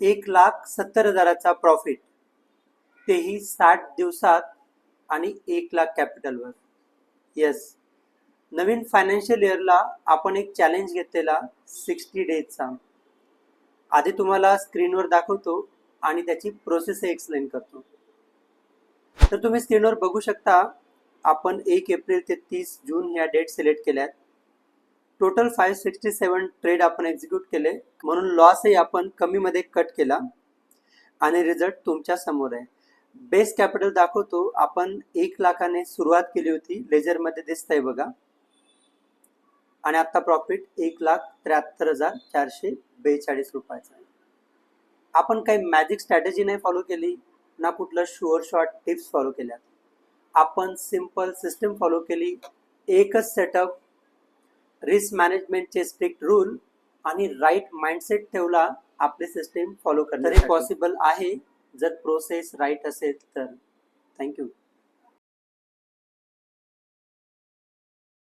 1,70,000चा profit, तेही 60 दिवसात आणि 1,00,000 कॅपिटलवर. येस, नवीन फायनान्शियल इयरला आपण एक चॅलेंज घेतलेला 60 डेजचा. आधी तुम्हाला स्क्रीनवर दाखवतो आणि त्याची प्रोसेस एक्सप्लेन करतो. तर तुम्ही स्क्रीनवर बघू शकता, आपण 1 एप्रिल ते 30 जून ह्या डेट सिलेक्ट केल्यात. टोटल 567 ट्रेड आपण एक्झिक्यूट केले, म्हणून लॉसही आपण कमीमध्ये कट केला आणि रिझल्ट तुमच्या समोर आहे. बेस कॅपिटल दाखवतो, आपण 1,00,000ने सुरुवात केली होती, लेजरमध्ये दिसतंय बघा, आणि आता प्रॉफिट 1,73,442 रुपयाचा आहे. आपण काही मॅजिक स्ट्रॅटेजी नाही फॉलो केली, ना कुठलं शुअर शॉर्ट टिप्स फॉलो केल्यात. आपण सिंपल सिस्टम फॉलो केली, एकच सेटअप, रिस्क मॅनेजमेंटचे स्ट्रिक्ट रूल आणि राईट माइंडसेट ठेवला आपले सिस्टम फॉलो करणे पॉसिबल आहे, जर प्रोसेस राईट असेल तर. थँक्यू.